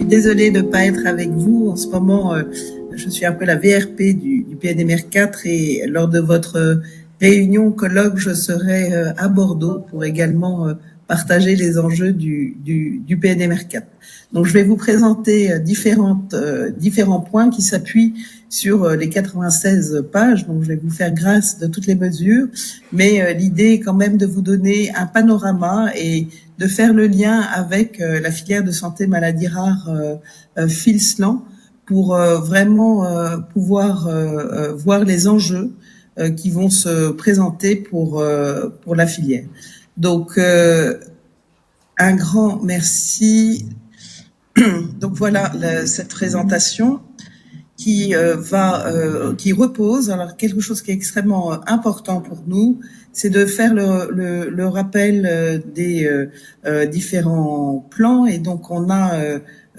suis désolée de ne pas être avec vous. En ce moment, je suis un peu la VRP du PNMR 4 et lors de votre réunion colloque, je serai à Bordeaux pour également partager les enjeux du PNMR 4. Donc, je vais vous présenter différents points qui s'appuient sur les 96 pages. Donc, je vais vous faire grâce de toutes les mesures, mais l'idée est quand même de vous donner un panorama et de faire le lien avec la filière de santé maladies rares FILSLAN pour vraiment pouvoir voir les enjeux qui vont se présenter pour la filière. Donc, un grand merci. Donc voilà cette présentation qui repose. Alors quelque chose qui est extrêmement important pour nous, c'est de faire le rappel des différents plans. Et donc on a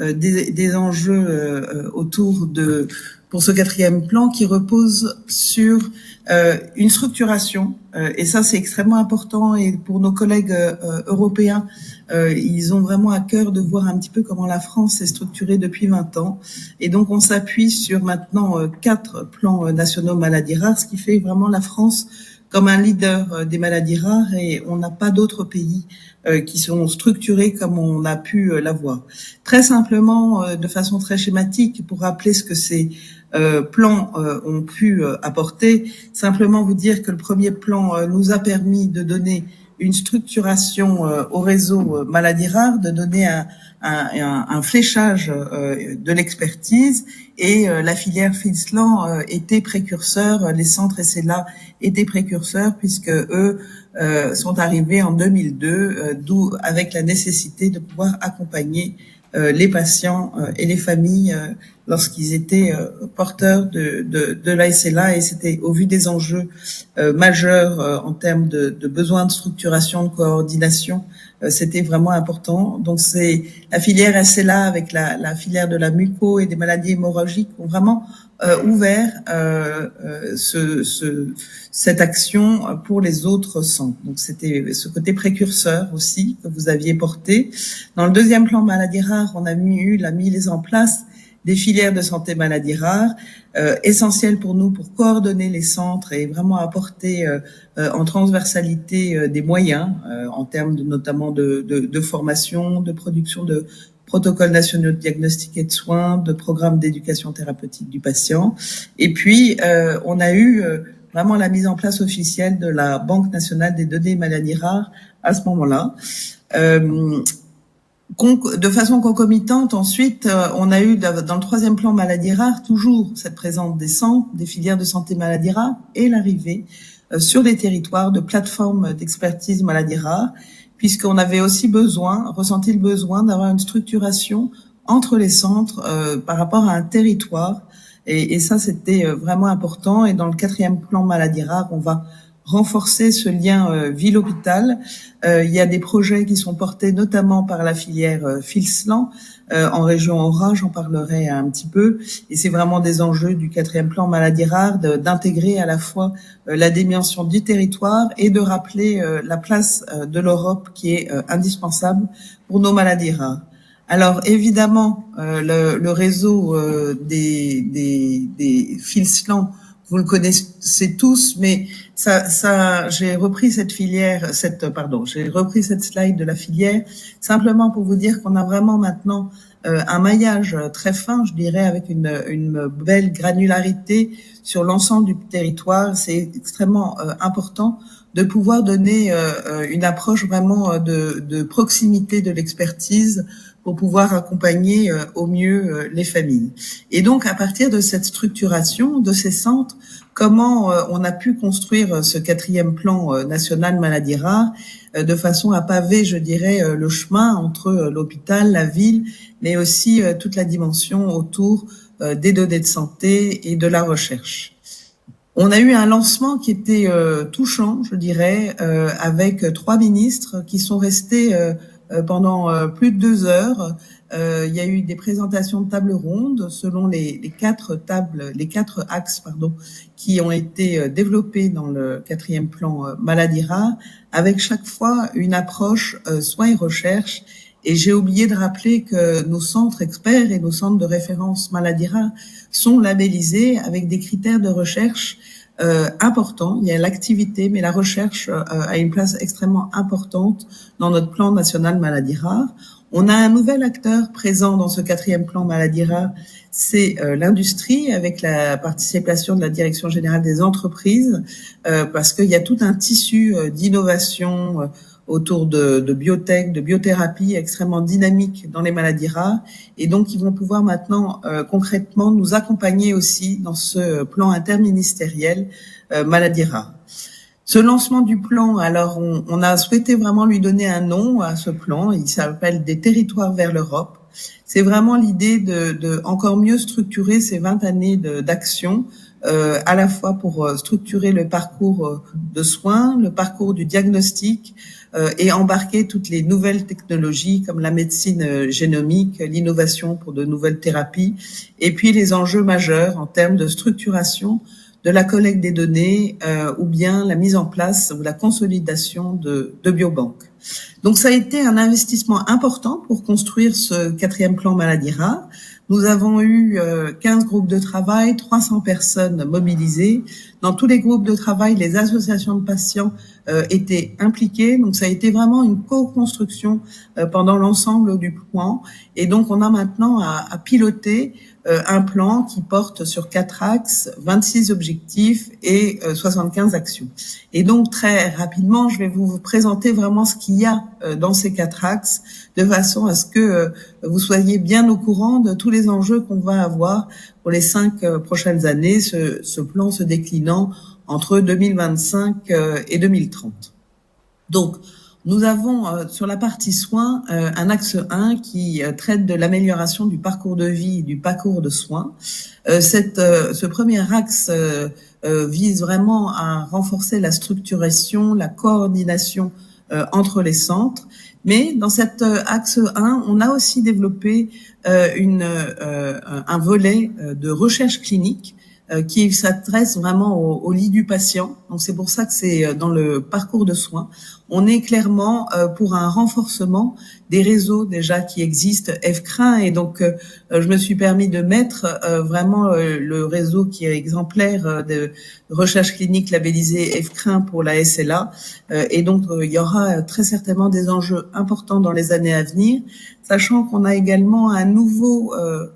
des enjeux autour de pour ce quatrième plan qui repose sur une structuration. Et ça, c'est extrêmement important. Et pour nos collègues européens, ils ont vraiment à cœur de voir un petit peu comment la France est structurée depuis 20 ans. Et donc, on s'appuie sur maintenant 4 plans nationaux maladies rares, ce qui fait vraiment la France comme un leader des maladies rares. Et on n'a pas d'autres pays qui sont structurés comme on a pu l'avoir. Très simplement, de façon très schématique, pour rappeler ce que ces plans ont pu apporter, simplement vous dire que le premier plan nous a permis de donner une structuration au réseau maladies rares, de donner un fléchage de l'expertise, et la filière FILSLAN était précurseur, les centres SLA étaient précurseurs puisque eux sont arrivés en 2002, d'où avec la nécessité de pouvoir accompagner les patients et les familles lorsqu'ils étaient porteurs de la SLA, et c'était au vu des enjeux majeurs en termes de besoins de structuration, de coordination, c'était vraiment important. Donc c'est la filière SLA avec la filière de la muco et des maladies hémorragiques ont vraiment ouvert cette action pour les autres centres. Donc c'était ce côté précurseur aussi que vous aviez porté. Dans le deuxième plan maladies rares, on a mis en place des filières de santé maladies rares, essentielles pour nous pour coordonner les centres et vraiment apporter en transversalité des moyens en termes notamment de formation, de production de protocoles nationaux de diagnostic et de soins, de programmes d'éducation thérapeutique du patient. Et puis, on a eu vraiment la mise en place officielle de la Banque nationale des données maladies rares à ce moment-là. De façon concomitante, ensuite, on a eu dans le troisième plan maladies rares toujours cette présence des centres, des filières de santé maladies rares et l'arrivée sur les territoires de plateformes d'expertise maladies rares, puisqu'on avait aussi ressenti le besoin d'avoir une structuration entre les centres par rapport à un territoire. Et ça, c'était vraiment important. Et dans le quatrième plan maladies rares, on va renforcer ce lien ville-hôpital. Il y a des projets qui sont portés notamment par la filière FILSLAN en région Aura, j'en parlerai un petit peu. Et c'est vraiment des enjeux du quatrième plan maladies rares d'intégrer à la fois la dimension du territoire et de rappeler la place de l'Europe qui est indispensable pour nos maladies rares. Alors évidemment, le réseau des FILSLAN, vous le connaissez tous, mais j'ai repris cette slide de la filière simplement pour vous dire qu'on a vraiment maintenant un maillage très fin, je dirais, avec une belle granularité sur l'ensemble du territoire. C'est extrêmement important de pouvoir donner une approche vraiment de proximité de l'expertise pour pouvoir accompagner au mieux les familles. Et donc, à partir de cette structuration de ces centres, comment on a pu construire ce quatrième plan national maladies rares de façon à paver, je dirais, le chemin entre l'hôpital, la ville, mais aussi toute la dimension autour des données de santé et de la recherche. On a eu un lancement qui était touchant, je dirais, avec 3 ministres qui sont restés pendant plus de 2 heures. Il y a eu des présentations de tables rondes selon les 4 axes, qui ont été développés dans le quatrième plan maladies rares, avec chaque fois une approche soins et recherche Et j'ai oublié de rappeler que nos centres experts et nos centres de référence maladies rares sont labellisés avec des critères de recherche importants. Il y a l'activité, mais la recherche a une place extrêmement importante dans notre plan national maladies rares. On a un nouvel acteur présent dans ce 4e plan maladies rares, c'est l'industrie, avec la participation de la Direction générale des entreprises, parce qu'il y a tout un tissu d'innovation autour de biotech, de biothérapie extrêmement dynamique dans les maladies rares. Et donc, ils vont pouvoir maintenant concrètement nous accompagner aussi dans ce plan interministériel maladies rares. Ce lancement du plan, alors on a souhaité vraiment lui donner un nom à ce plan. Il s'appelle Des territoires vers l'Europe. C'est vraiment l'idée de encore mieux structurer ces 20 années d'action, à la fois pour structurer le parcours de soins, le parcours du diagnostic, et embarquer toutes les nouvelles technologies comme la médecine génomique, l'innovation pour de nouvelles thérapies, et puis les enjeux majeurs en termes de structuration de la collecte des données ou bien la mise en place ou la consolidation de biobanques. Donc ça a été un investissement important pour construire ce 4e plan maladies rares. Nous avons eu 15 groupes de travail, 300 personnes mobilisées. Dans tous les groupes de travail, les associations de patients étaient impliquées. Donc ça a été vraiment une co-construction pendant l'ensemble du plan. Et donc on a maintenant à piloter un plan qui porte sur 4 axes, 26 objectifs et 75 actions. Et donc très rapidement, je vais vous présenter vraiment ce qu'il y a dans ces 4 axes, de façon à ce que vous soyez bien au courant de tous les enjeux qu'on va avoir pour les 5 prochaines années, ce plan se déclinant entre 2025 et 2030. Donc, nous avons sur la partie soins un axe 1 qui traite de l'amélioration du parcours de vie et du parcours de soins. Ce premier axe vise vraiment à renforcer la structuration, la coordination entre les centres. Mais dans cet axe 1, on a aussi développé un volet de recherche clinique qui s'adresse vraiment au lit du patient. Donc c'est pour ça que c'est dans le parcours de soins. On est clairement pour un renforcement des réseaux déjà qui existent, EFCRIN, et donc je me suis permis de mettre vraiment le réseau qui est exemplaire de recherche clinique labellisée EFCRIN pour la SLA, et donc il y aura très certainement des enjeux importants dans les années à venir, sachant qu'on a également un nouveau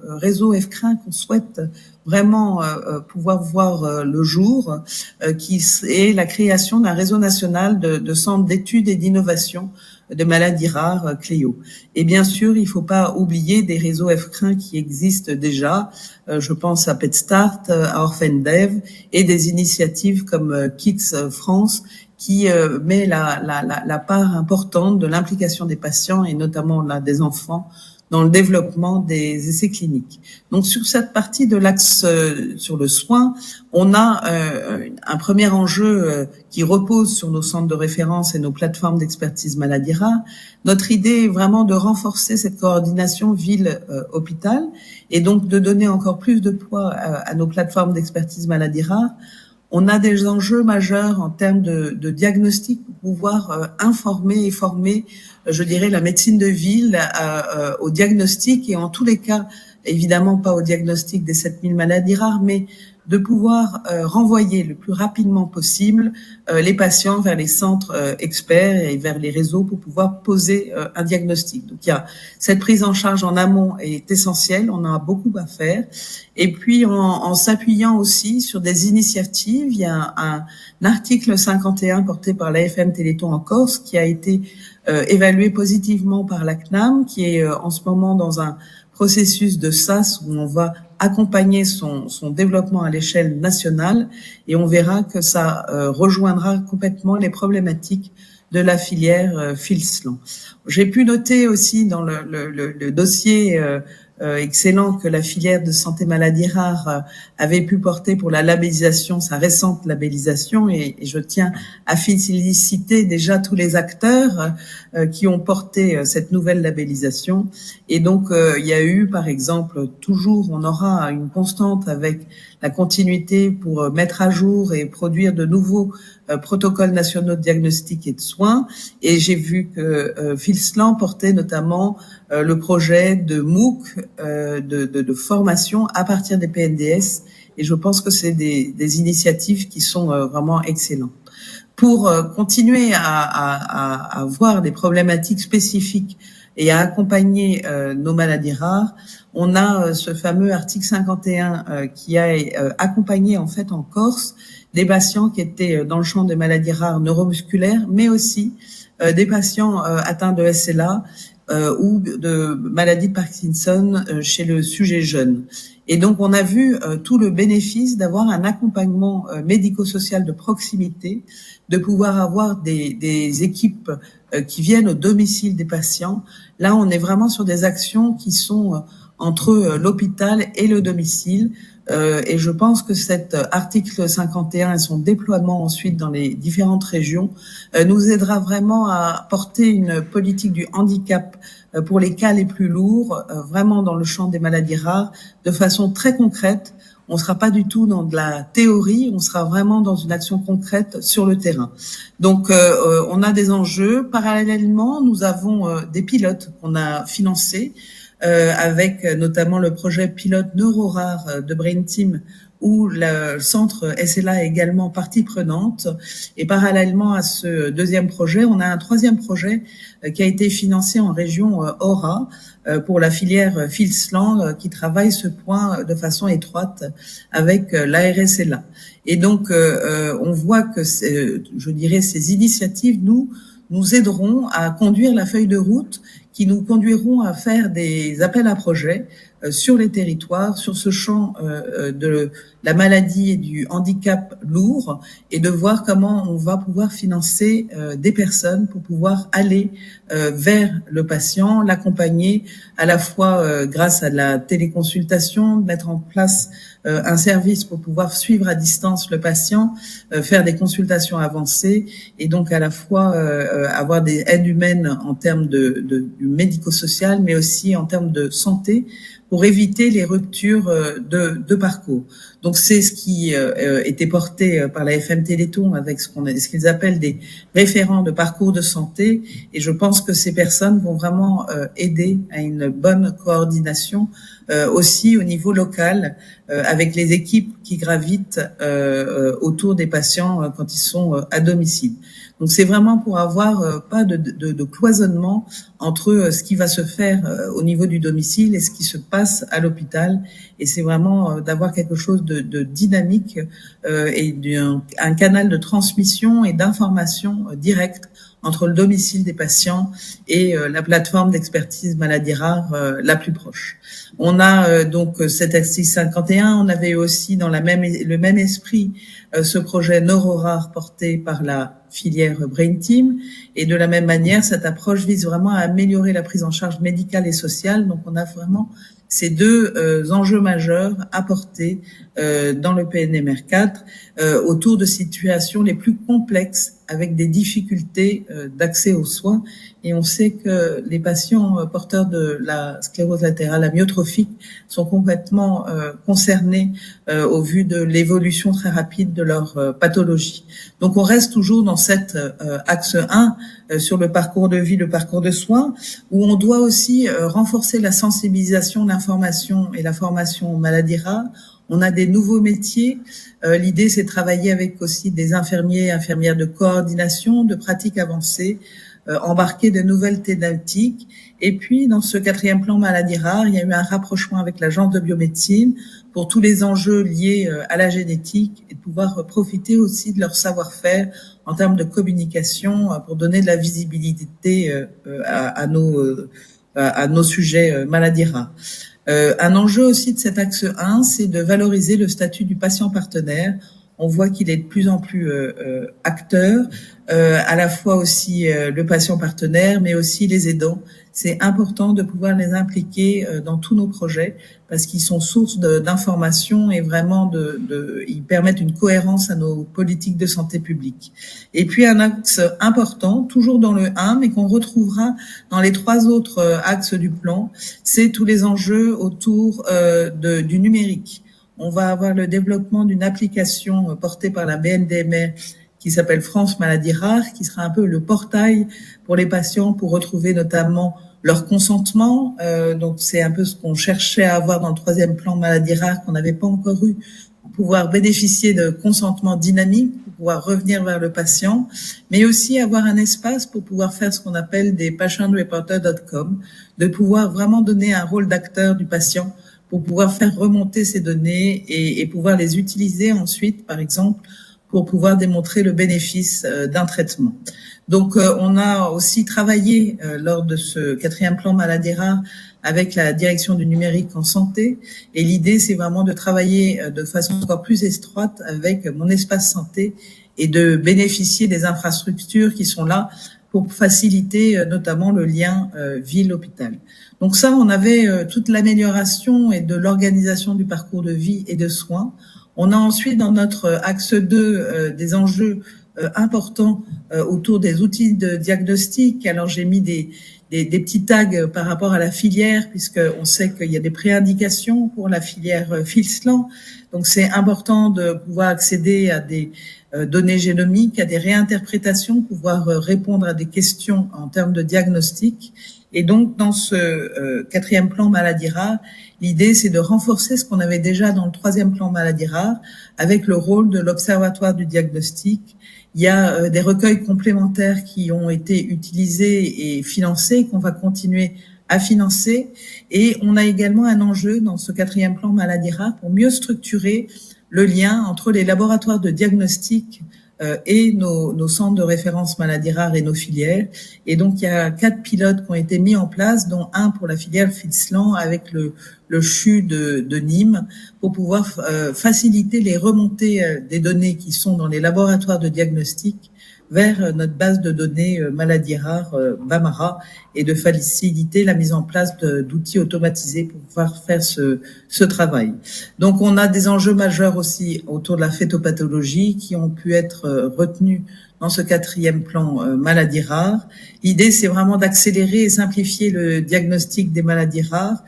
réseau EFCRIN qu'on souhaite vraiment pouvoir voir le jour, qui est la création d'un réseau national de centres d'études et d'innovation de maladies rares, Cléo. Et bien sûr, il ne faut pas oublier des réseaux EFCRIN qui existent déjà. Je pense à PetStart, à OrphanDev, et des initiatives comme Kids France, qui met la part importante de l'implication des patients et notamment là des enfants dans le développement des essais cliniques. Donc sur cette partie de l'axe sur le soin, on a un premier enjeu qui repose sur nos centres de référence et nos plateformes d'expertise maladies rares. Notre idée est vraiment de renforcer cette coordination ville-hôpital et donc de donner encore plus de poids à nos plateformes d'expertise maladies rares. On a des enjeux majeurs en termes de diagnostic pour pouvoir informer et former, je dirais, la médecine de ville au diagnostic et en tous les cas, évidemment pas au diagnostic des 7000 maladies rares, mais de pouvoir renvoyer le plus rapidement possible les patients vers les centres experts et vers les réseaux pour pouvoir poser un diagnostic. Donc il y a cette prise en charge en amont est essentielle, on a beaucoup à faire. Et puis en s'appuyant aussi sur des initiatives, il y a un article 51 porté par l'AFM Téléthon en Corse qui a été évalué positivement par la CNAM, qui est en ce moment dans un processus de SAS où on va accompagner son développement à l'échelle nationale et on verra que ça rejoindra complètement les problématiques de la filière Filslan. J'ai pu noter aussi dans le dossier excellent que la filière de santé maladies rares avait pu porter pour la labellisation, sa récente labellisation, et je tiens à féliciter déjà tous les acteurs qui ont porté cette nouvelle labellisation. Et donc il y a eu par exemple toujours, on aura une constante avec la continuité pour mettre à jour et produire de nouveaux protocoles nationaux de diagnostic et de soins. Et j'ai vu que FILSLAN portait notamment le projet de MOOC, de formation à partir des PNDS. Et je pense que c'est des initiatives qui sont vraiment excellentes. Pour continuer à voir des problématiques spécifiques et à accompagner nos maladies rares, on a ce fameux article 51 qui a accompagné en fait en Corse des patients qui étaient dans le champ des maladies rares neuromusculaires, mais aussi des patients atteints de SLA ou de maladie de Parkinson chez le sujet jeune. Et donc, on a vu tout le bénéfice d'avoir un accompagnement médico-social de proximité, de pouvoir avoir des équipes qui viennent au domicile des patients. Là, on est vraiment sur des actions qui sont entre l'hôpital et le domicile. Et je pense que cet article 51 et son déploiement ensuite dans les différentes régions nous aidera vraiment à porter une politique du handicap pour les cas les plus lourds, vraiment dans le champ des maladies rares, de façon très concrète. On ne sera pas du tout dans de la théorie, on sera vraiment dans une action concrète sur le terrain. Donc, on a des enjeux. Parallèlement, nous avons des pilotes qu'on a financés, avec notamment le projet pilote NeuroRare de Brain Team, où le centre SLA est également partie prenante. Et parallèlement à ce deuxième projet, on a un troisième projet qui a été financé en région Aura pour la filière FILSLAN qui travaille ce point de façon étroite avec l'ARSLA. Et donc, on voit que, je dirais, ces initiatives nous aideront à conduire la feuille de route qui nous conduiront à faire des appels à projets sur les territoires, sur ce champ de la maladie et du handicap lourd, et de voir comment on va pouvoir financer des personnes pour pouvoir aller vers le patient, l'accompagner à la fois grâce à la téléconsultation, mettre en place un service pour pouvoir suivre à distance le patient, faire des consultations avancées, et donc à la fois avoir des aides humaines en termes du médico-social, mais aussi en termes de santé, pour éviter les ruptures de parcours. Donc c'est ce qui était porté par la FM Téléthon avec ce qu'ils appellent des référents de parcours de santé, et je pense que ces personnes vont vraiment aider à une bonne coordination aussi au niveau local avec les équipes qui gravitent autour des patients quand ils sont à domicile. Donc c'est vraiment pour avoir pas de cloisonnement entre ce qui va se faire au niveau du domicile et ce qui se passe à l'hôpital, et c'est vraiment d'avoir quelque chose de dynamique et un canal de transmission et d'information direct entre le domicile des patients et la plateforme d'expertise maladies rares la plus proche. On a donc cet article 51, on avait aussi dans le même esprit ce projet NeuroRare porté par la filière Brain Team, et de la même manière, cette approche vise vraiment à améliorer la prise en charge médicale et sociale. Donc on a vraiment ces deux enjeux majeurs à porter dans le PNMR4 autour de situations les plus complexes avec des difficultés d'accès aux soins. Et on sait que les patients porteurs de la sclérose latérale amyotrophique sont complètement concernés au vu de l'évolution très rapide de leur pathologie. Donc on reste toujours dans cet axe 1 sur le parcours de vie, le parcours de soins, où on doit aussi renforcer la sensibilisation, l'information et la formation aux maladies rares. On a des nouveaux métiers. L'idée, c'est de travailler avec aussi des infirmiers et infirmières de coordination, de pratiques avancées, embarquer de nouvelles thématiques. Et puis, dans ce quatrième plan maladies rares, il y a eu un rapprochement avec l'agence de biomédecine pour tous les enjeux liés à la génétique, et de pouvoir profiter aussi de leur savoir-faire en termes de communication pour donner de la visibilité à nos sujets maladies rares. Un enjeu aussi de cet axe 1, c'est de valoriser le statut du patient partenaire. On voit qu'il est de plus en plus acteur, à la fois aussi le patient partenaire, mais aussi les aidants. C'est important de pouvoir les impliquer dans tous nos projets parce qu'ils sont source d'informations et vraiment ils permettent une cohérence à nos politiques de santé publique. Et puis un axe important, toujours dans le 1, mais qu'on retrouvera dans les 3 autres axes du plan, c'est tous les enjeux autour du numérique. on va avoir le développement d'une application portée par la BNDMR qui s'appelle France Maladies Rares, qui sera un peu le portail pour les patients pour retrouver notamment leur consentement. Donc c'est un peu ce qu'on cherchait à avoir dans le 3e plan maladies rares qu'on n'avait pas encore eu, pour pouvoir bénéficier de consentement dynamique, pour pouvoir revenir vers le patient, mais aussi avoir un espace pour pouvoir faire ce qu'on appelle des patientreporter.com, de pouvoir vraiment donner un rôle d'acteur du patient pour pouvoir faire remonter ces données et pouvoir les utiliser ensuite, par exemple, pour pouvoir démontrer le bénéfice d'un traitement. Donc, on a aussi travaillé lors de ce 4e plan maladies rares avec la direction du numérique en santé. Et l'idée, c'est vraiment de travailler de façon encore plus étroite avec mon espace santé et de bénéficier des infrastructures qui sont là pour faciliter notamment le lien ville-hôpital. Donc ça, on avait toute l'amélioration et de l'organisation du parcours de vie et de soins. On a ensuite dans notre axe 2 des enjeux importants autour des outils de diagnostic. Alors j'ai mis des petits tags par rapport à la filière, puisqu'on sait qu'il y a des préindications pour la filière FILSLAN. Donc c'est important de pouvoir accéder à des données génomiques, à des réinterprétations, pouvoir répondre à des questions en termes de diagnostic. Et donc, dans ce 4e plan maladies rares, l'idée, c'est de renforcer ce qu'on avait déjà dans le 3e plan maladies rares, avec le rôle de l'Observatoire du diagnostic. Il y a des recueils complémentaires qui ont été utilisés et financés, qu'on va continuer à financer. Et on a également un enjeu dans ce 4e plan maladies rares pour mieux structurer le lien entre les laboratoires de diagnostic et nos centres de référence maladies rares et nos filières. Et donc, il y a 4 pilotes qui ont été mis en place, dont un pour la filière FILSLAN avec le CHU de Nîmes, pour pouvoir faciliter les remontées des données qui sont dans les laboratoires de diagnostic vers notre base de données maladies rares, BAMARA, et de faciliter la mise en place d'outils automatisés pour pouvoir faire ce travail. Donc, on a des enjeux majeurs aussi autour de la phétopathologie qui ont pu être retenus dans ce 4e plan maladies rares. L'idée, c'est vraiment d'accélérer et simplifier le diagnostic des maladies rares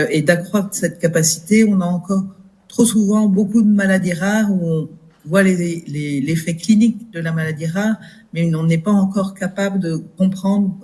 et d'accroître cette capacité. On a encore trop souvent beaucoup de maladies rares où on voit l'effet clinique de la maladie rare, mais on n'est pas encore capable de comprendre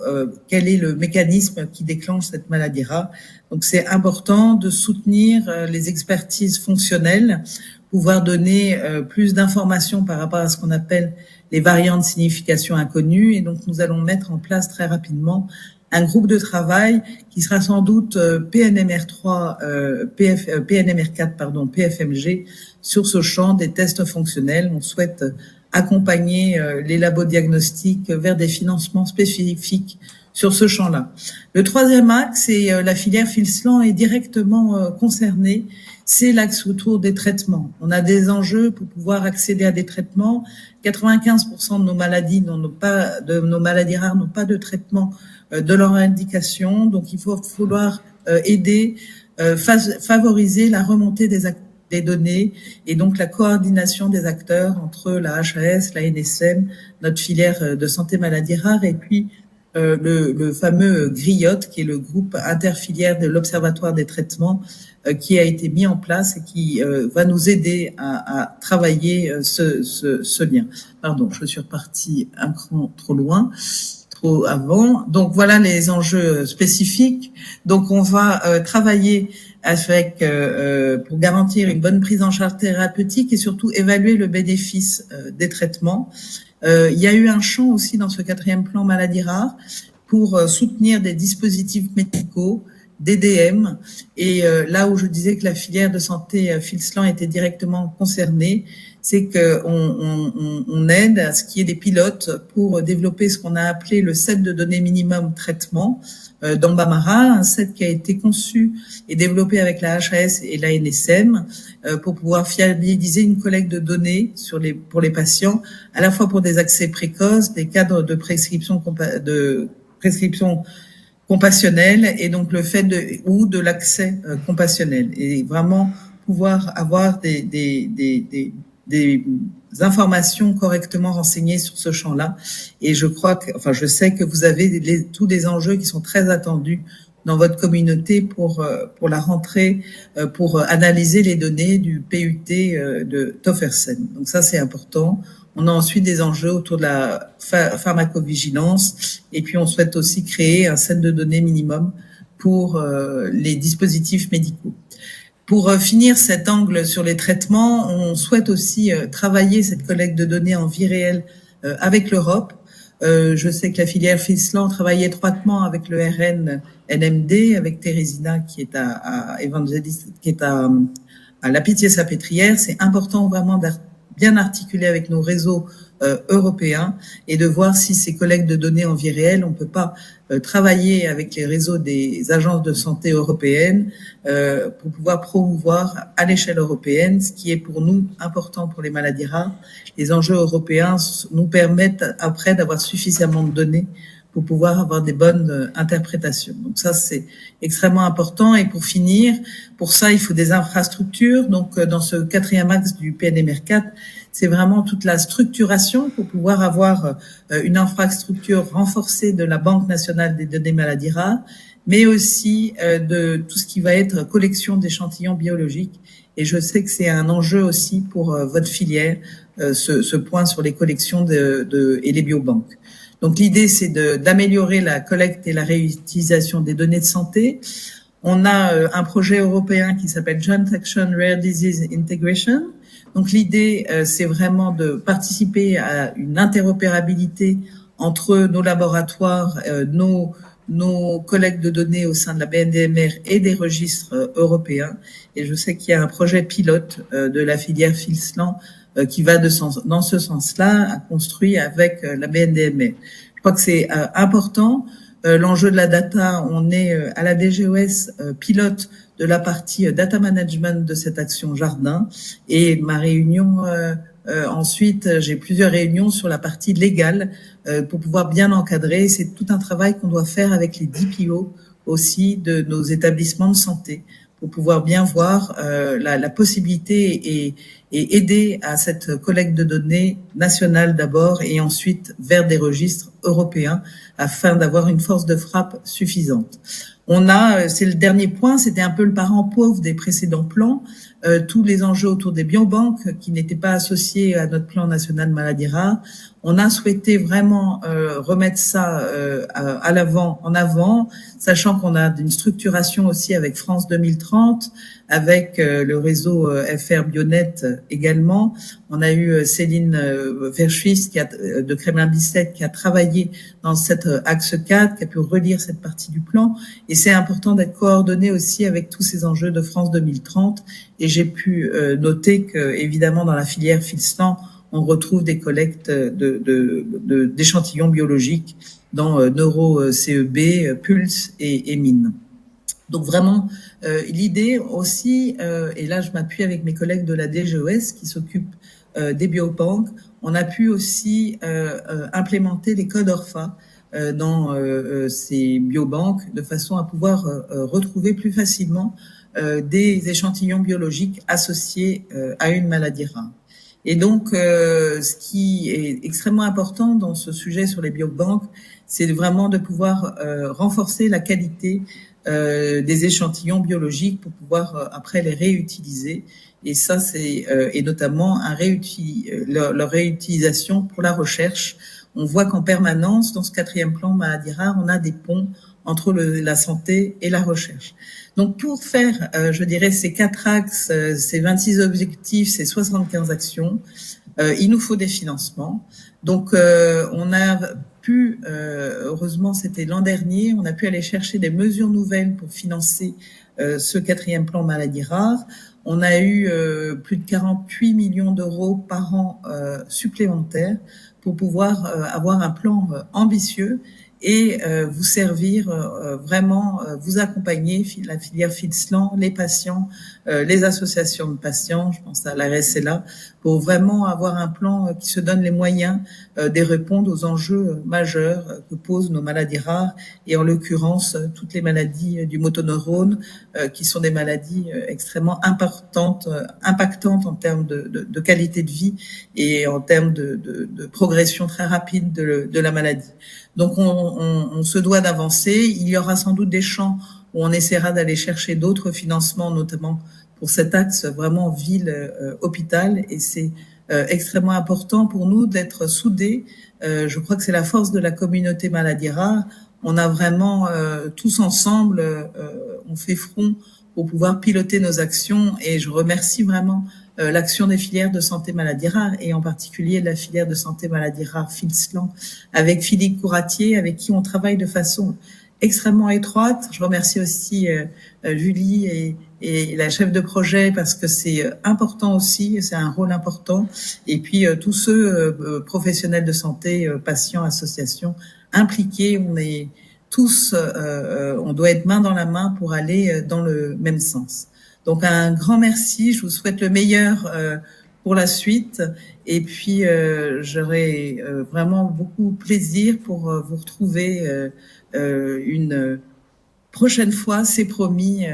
quel est le mécanisme qui déclenche cette maladie rare. Donc c'est important de soutenir les expertises fonctionnelles, pouvoir donner plus d'informations par rapport à ce qu'on appelle les variants de signification inconnue. Et donc nous allons mettre en place très rapidement un groupe de travail qui sera sans doute PNMR3, PNMR4, pardon, PFMG, sur ce champ des tests fonctionnels. On souhaite accompagner les labos diagnostiques vers des financements spécifiques sur ce champ-là. Le 3e axe, et la filière FILSLAN est directement concernée, c'est l'axe autour des traitements. On a des enjeux pour pouvoir accéder à des traitements. 95% de nos maladies nos maladies rares n'ont pas de traitement de leur indication. Donc, il faut falloir aider, favoriser la remontée des données et donc la coordination des acteurs entre la HAS, la NSM, notre filière de santé maladies rares et puis le fameux GRIOT, qui est le groupe interfilière de l'Observatoire des traitements, qui a été mis en place et qui va nous aider à travailler ce lien. Pardon, je suis repartie un cran trop loin, trop avant. Donc voilà les enjeux spécifiques. Donc on va travailler avec pour garantir une bonne prise en charge thérapeutique et surtout évaluer le bénéfice des traitements. Il y a eu un champ aussi dans ce 4e plan maladies rares pour soutenir des dispositifs médicaux, DDM, et là où je disais que la filière de santé FILSLAN était directement concernée, c'est qu'on aide à ce qu'il y ait des pilotes pour développer ce qu'on a appelé le set de données minimum traitement dans BAMARA, un set qui a été conçu et développé avec la HAS et la NSM pour pouvoir fiabiliser une collecte de données pour les patients, à la fois pour des accès précoces, des cadres de prescription compassionnelle et donc le fait de l'accès compassionnel et vraiment pouvoir avoir des informations correctement renseignées sur ce champ-là. Et je sais que vous avez tous des enjeux qui sont très attendus dans votre communauté pour la rentrée, pour analyser les données du PUT de Toffersen. Donc ça, c'est important. On a ensuite des enjeux autour de la pharmacovigilance et puis on souhaite aussi créer un set de données minimum pour les dispositifs médicaux. Pour finir cet angle sur les traitements, on souhaite aussi travailler cette collecte de données en vie réelle avec l'Europe. Je sais que la filière Fislan travaille étroitement avec le RN NMD, avec Thérésina qui est à Évangéliste, qui est à la Pitié-Salpêtrière. C'est important vraiment bien articuler avec nos réseaux européens et de voir si ces collectes de données en vie réelle, on ne peut pas travailler avec les réseaux des agences de santé européennes pour pouvoir promouvoir à l'échelle européenne, ce qui est pour nous important pour les maladies rares. Les enjeux européens nous permettent après d'avoir suffisamment de données pour pouvoir avoir des bonnes interprétations. Donc ça, c'est extrêmement important. Et pour finir, pour ça, il faut des infrastructures. Donc dans ce 4e axe du PNMR4, c'est vraiment toute la structuration pour pouvoir avoir une infrastructure renforcée de la Banque nationale des données maladies rares, mais aussi de tout ce qui va être collection d'échantillons biologiques. Et je sais que c'est un enjeu aussi pour votre filière, ce point sur les collections et les biobanques. Donc l'idée, c'est d'améliorer la collecte et la réutilisation des données de santé. On a un projet européen qui s'appelle Joint Action Rare Disease Integration. Donc l'idée, c'est vraiment de participer à une interopérabilité entre nos laboratoires, nos collectes de données au sein de la BNDMR et des registres européens. Et je sais qu'il y a un projet pilote de la filière Filslan qui va dans ce sens-là, à construire avec la BNDMR. Je crois que c'est important. L'enjeu de la data, on est à la DGOS pilote de la partie data management de cette action jardin. Et ma réunion, ensuite, j'ai plusieurs réunions sur la partie légale pour pouvoir bien encadrer. C'est tout un travail qu'on doit faire avec les DPO aussi de nos établissements de santé pour pouvoir bien voir la possibilité et aider à cette collecte de données nationale d'abord et ensuite vers des registres européens afin d'avoir une force de frappe suffisante. C'est le dernier point, c'était un peu le parent pauvre des précédents plans, tous les enjeux autour des biobanques qui n'étaient pas associés à notre plan national de maladies rares. On a souhaité vraiment remettre ça en avant, sachant qu'on a une structuration aussi avec France 2030, avec le réseau FR Bionet également. On a eu Céline Verschuis de Kremlin-Bicêtre qui a travaillé dans cet axe 4, qui a pu relire cette partie du plan. Et c'est important d'être coordonné aussi avec tous ces enjeux de France 2030. Et j'ai pu noter que, évidemment, dans la filière Filslan, on retrouve des collectes d'échantillons biologiques dans NeuroCEB, Pulse et Mine. Donc vraiment, l'idée aussi, et là je m'appuie avec mes collègues de la DGOS qui s'occupent des biobanques, on a pu aussi implémenter les codes ORFA dans ces biobanques de façon à pouvoir retrouver plus facilement des échantillons biologiques associés à une maladie rare. Et donc, ce qui est extrêmement important dans ce sujet sur les biobanques, c'est vraiment de pouvoir renforcer la qualité des échantillons biologiques pour pouvoir après les réutiliser. Et ça, c'est et notamment leur réutilisation pour la recherche. On voit qu'en permanence, dans ce 4e plan maladies rares, on a des ponts entre la santé et la recherche. Donc, pour faire, je dirais, ces 4 axes, ces 26 objectifs, ces 75 actions, il nous faut des financements. Donc, on a pu, heureusement, c'était l'an dernier, on a pu aller chercher des mesures nouvelles pour financer ce 4e plan maladies rares. On a eu plus de 48 millions d'euros par an supplémentaires pour pouvoir avoir un plan ambitieux et vous servir vraiment, vous accompagner, la filière Filslan, les patients, les associations de patients, je pense à la RSLA, pour vraiment avoir un plan qui se donne les moyens de répondre aux enjeux majeurs que posent nos maladies rares et en l'occurrence toutes les maladies du motoneurone qui sont des maladies extrêmement impactantes en termes de qualité de vie et en termes de progression très rapide de la maladie. Donc on se doit d'avancer. Il y aura sans doute des champs où on essaiera d'aller chercher d'autres financements, notamment pour cet axe vraiment ville-hôpital. Et c'est extrêmement important pour nous d'être soudés. Je crois que c'est la force de la communauté maladie rare. On a vraiment tous ensemble, on fait front pour pouvoir piloter nos actions. Et je remercie vraiment l'action des filières de santé maladie rare et en particulier la filière de santé maladie rare FILSLAN avec Philippe Couratier, avec qui on travaille de façon extrêmement étroite. Je remercie aussi Julie et la chef de projet parce que c'est important aussi, c'est un rôle important. Et puis tous ceux professionnels de santé, patients, associations impliqués, on est tous, on doit être main dans la main pour aller dans le même sens. Donc un grand merci, je vous souhaite le meilleur pour la suite et puis j'aurai vraiment beaucoup plaisir pour vous retrouver une prochaine fois, c'est promis,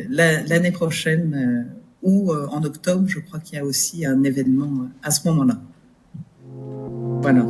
l'année prochaine ou en octobre, je crois qu'il y a aussi un événement à ce moment-là. Voilà.